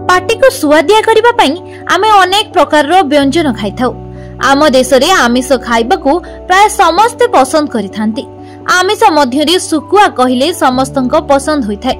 पाटी को सुआदिया करिबा पई आमे अनेक प्रकार रो व्यंजन खाइ थाउ। आम देश रे आमिष खाइबा को प्राय समस्ते पसंद करिथांती। आमिष मध्यरे सुखुआ कहिले समस्तंको पसंद होइथाय।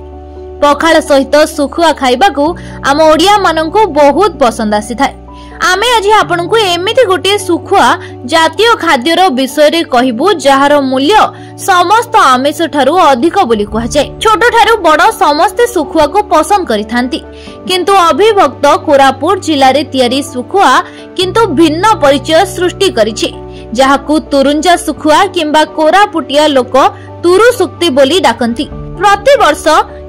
पखाल सहित सुखुआ खाइबा को आम ओडिया माननकु बहुत पसंद आसीथाय। आमे आज आपनकु एमिति गोटे सुखुआ जातीय खाद्यर विषय रे कहिबु जहार मूल्य समस्त आमिष ठारू अधिक बोली कहा जाय। छोट ठारू बड़ समस्ते सुखुआ को पसंद करिथांती, किंतु अभिभक्त कोरापुट जिल्ला रे तियारी सुखुआ किंतु भिन्न परिचय सृष्टि करिछि, जहाकु तुरुंजा सुखुआ किंबा कोरापुटिया लोक तुरु सुक्ति बोली डाकंती। प्रति वर्ष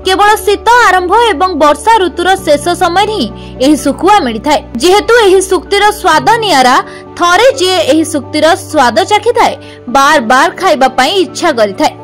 केवल शीत आरंभ एवं वर्षा ऋतुर शेष समय ही एही सुखुआ मिलिथाय। जेहेतु एही सुक्तिर स्वाद नियारा, थरे जे एही सुक्तिर स्वाद चाखि थाए बार बार खाइबा पई इच्छा करिथाय।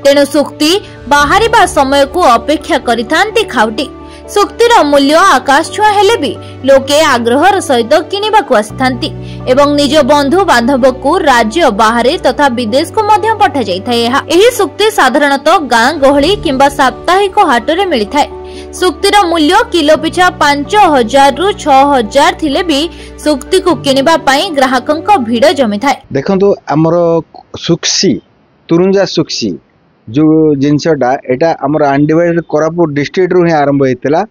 तेणु सुक्ति बाहरिबा समय को अपेक्षा करिथांती खाउटी। सुक्तिर मूल्य आकाश छुआ हेले भी लोके आग्रहर सहित किनिबा को आस्थांती एवं निज बंधु बांधव को राज्य बाहर तथा विदेश को मध्य पठा जाइथाय। एही सुक्ति साधारणतः गां गहली किंबा साप्ताहिक हाट रे मिलिथाय। सुक्तिर मूल्य किलो पिछा 5000 रु 6000 थिले भी सुक्ति को किनिबा पई ग्राहकंक भीड़ जमिथाय। देखंतु हमर सुक्सी तुरुंजा सुक्सी जो जिनसटा एटा हमर अनडिवाइडेड कोरापुट डिस्ट्रिक्ट रु ही आरंभ होइतला।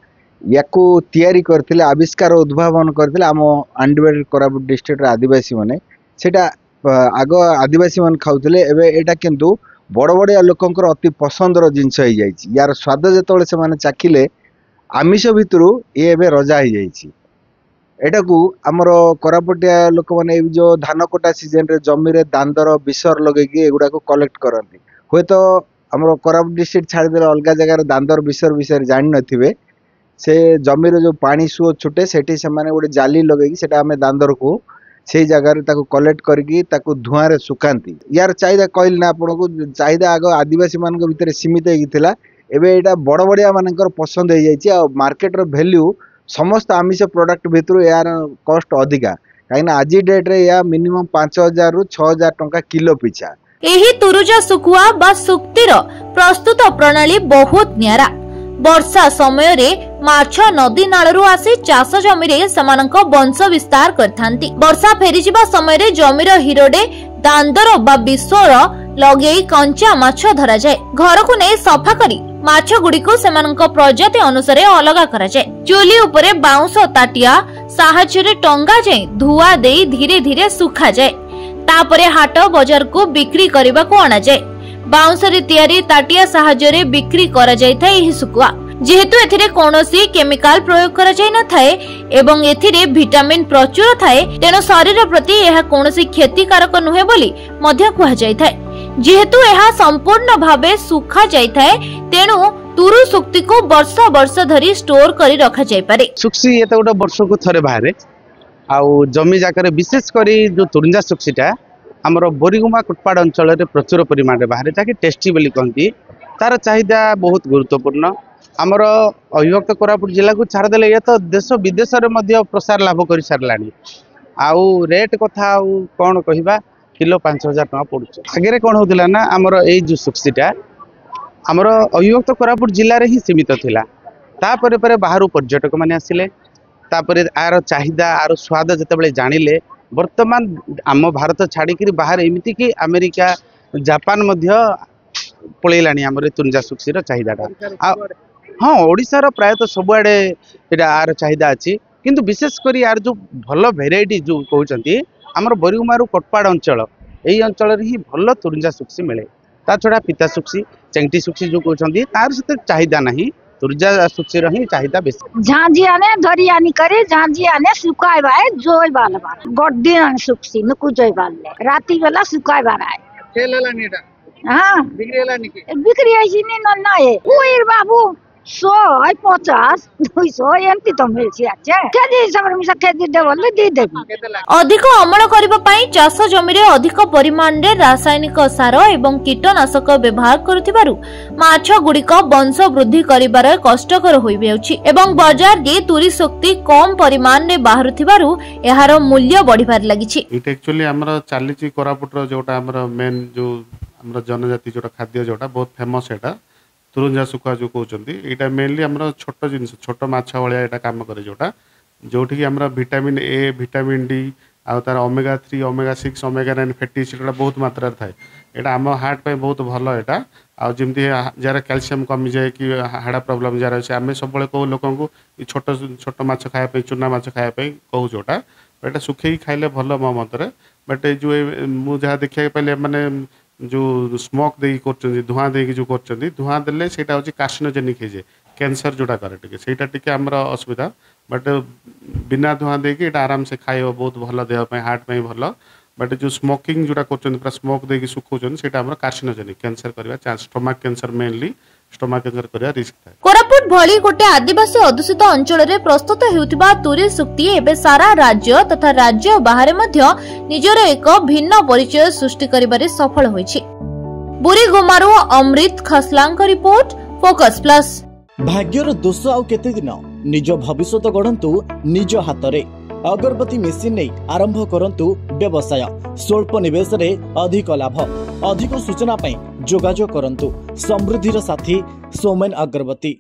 याकू तयारी करथिले आविष्कार उद्भावन करथिले हम अनडिवाइडेड कोरापुट डिस्ट्रिक्ट रे आदिवासी माने। सेटा आग आदिवासी मान खाउथिले, एबे एटा किंतु बड़ बड़ लोकंकर अति पसंद रो जिंस होई जाईछि। यार स्वाद जेतोले से माने चाखिले आमिष भितरु ए एबे रजा होई जाईछि। एटा को हमर कोरापुटिया लोक माने जो धान कोटा सीजन रे जमी रे दांदर बिसर लगेकी एगुडा को कलेक्ट करंती। हुए तो हमर कोरापुट डिस्ट्रिक्ट छाड़ी दे अलग जगह दांदर बिसर विषय जान नथिबे। से जमी रे जो पानी सुओ छुटे सेठी से माने गोटे जाली लगेकी सेटा हमें दांदर को से जगह रे ताको कलेक्ट करके ताको धुआं रे सुकांती। यार चाहिदा कहल ना आपन को चाहिदा आगो आदिवासी मान के भीतर सीमित हेगिथिला, एबे एटा बड़ बड़िया मानकर पसंद हो जाइछि। आ मार्केट रो वैल्यू समस्त आमिष प्रोडक्ट भितर यार कॉस्ट अधिका, काइना आज डेट रे या मिनिमम 5000 रु 6000 टंका किलो पिछा। एही तुरुजा सुखुआ बा सुक्तिर प्रस्तुत प्रणाली बहुत न्यारा। वर्षा समय रे माछ नदी नालरू आसी चाष जमी रे समानक वंश विस्तार करथांती। वर्षा फेरी जिबा समय रे जमीर हिरोडे दांदर बा बिस्वर लगेई कंचा माछ धरा जाए। घर को नै सफा करी माछ गुडी को समानक प्रजाति अनुसार अलगा करा जाए। चुली उपरे बाउंस ताटिया साहाय्य रे टंगा जाए धुआ देई धीरे धीरे सुखा जाए। तापरे हाट बाजार को बिक्री करबा को आना जाए। बाउंस रे तयारी ताटिया साहाय्य रे बिक्री करा जायथाय। एही सुकुआ जेहेतु एथिरे कोनोसी केमिकल प्रयोग करा जाय न थाए एवं एथिरे विटामिन प्रचुर थाए, तेनो शरीर प्रति एहा कोनोसी क्षतिकारक नुहे बोली मध्य कुहा जायथाय। जेहेतु एहा संपूर्ण भाबे सुखा जायथाय, तेनु तुरु सुक्ति को वर्ष वर्ष धरी स्टोर करी रखा जाय पारे। सुक्सी एते गोटे वर्ष को थरे बाहरे आउ जमी जाकर विशेष करी जो तुरुंजा सुक्सीटा आमर बोरीगुमा कुटपाड़ अंचल रे प्रचुर परिमाण रे बाहरे जाके टेस्टी बोली कहती। तार चाहिदा बहुत गुरुत्वपूर्ण। आमर अविभक्त कोरापुट जिला को छाड़ देले ये तो देश विदेश रे मध्य प्रसार लाभ कर सारलानी। आउ रेट कथा आउ कोन कहिबा किलो 5000 टका पड़छ। आगे कोन होतिला ना आमर ए जो सुक्सीटा आमर अविभक्त कोरापुट जिला रे ही सीमित थिला। तापरे परे बाहरु पर्यटक माने आसिले, तापरे आर चाहिदा आर स्वाद जतबेले जानिले वर्तमान आम भारत छाड़ी बाहर एमती कि अमेरिका जापान मध्य पलैलानी आमर तुरुंजा सुक्सीर चाहिदाटा। हाँ ओडिशार प्रायतः सबुआडे एटा आर चाहिदा अच्छी, किंतु विशेषकर यार जो भल भेराइटी जो कहते आमर बोरीगुमारू कोटपाड़ अंचल यही अंचल ही भल तुरुंजा सुक्सी मिले। ता छड़ा पिता सुक्सी चेंटी सुक्सी जो कहते तार सहित चाहिदा नहीं, तुरुंजा सुक्सी रही चाहिदा बेसी। झांझी आने धरी आनी करे झांझी आने सुकाय बाय जोय बाल बाल गड्डी आने सुक्सी नुकु जोय बाल ले राती बेला सुकाय बाराय केलेला नीटा। हां बिक्री आइसी नि नन्ना ए ओइर बाबू 100 50 200 एमती तो मिलछि। अच्छा केजी समर मिसा केजी देबल दे देबी। अधिक अमल करिबा पई चाष जमी रे अधिक परिमाण रे रासायनिक सार एवं कीटनाशक व्यवहार करुथिबारु माछ गुडिक वंश वृद्धि करिबार कष्टकर होई बेउछि एवं बाजार गे तुरी शक्ति कम परिमाण रे बाहरुथिबारु एहार मूल्य बढ़िबार लागिछि। इट एक्चुअली हमर चालीची कोरापुट रो जोटा हमर मेन जो हमर जनजाति जोटा खाद्य जोटा बहुत फेमस एटा। तुरुंजा सुखुआ जो कहते यहाँ मेनली आम छोट जिन छोट माछ भाया यहाँ कम करे जोटा जोटि आम विटामिन ए विटामिन डी आउ तार omega 3 omega 6 omega 9 fatty acid बहुत मात्रा थाए यहाँ आम हार्ट पे बहुत भल यहाँ आउ जमी जार कैल्शियम कमी जाए कि हाड़ा प्रोब्लेम जार अच्छे आम सब कौ लोक छोट छोट माछ खायापी चूना माछ खायापी कहूँ जोटा यहाँ सुखे खाइले भल मो मतरे बट जो मुझे देखा पाइले मैंने जो स्मोक दे धुआं दे जो कर धुआं देले से कार्सिनोजेनिक हो जाए कैंसर जोटा करे टे से आमर असुविधा बट बिना धुआं देकी आराम से खाइब बहुत भल देहपाई हार्ट में भल बट जो स्मोकिंग जोटा कर स्मोक देकी सुखाऊँ से कार्सिनोजेनिक कैंसर करवा chance stomach cancer mainly stomach cancer करवा रिस्क थाए। कोरापुट भली गोटे आदिवासी अधुषित अंचल रे प्रस्तुत हेउथिबा तुरी सुक्ति एबे सारा राज्य तथा राज्य बाहर मध्य निजर एक भिन्न परिचय सृष्टि करिबारे सफल होइछि। बुरीगुमारू अमृत खसलांक रिपोर्ट फोकस प्लस। भाग्यर दोष आउ केते दिन निज भविष्यत गढ़ंतु निज हाथ रे अगरबत्ती मेसिन नहीं आरंभ करंतु व्यवसाय स्वल्प निवेश रे अधिक लाभ अधिक सूचना पाई जोगाजोग करंतु समृद्धिर साथी सोमेन अगरबत्ती।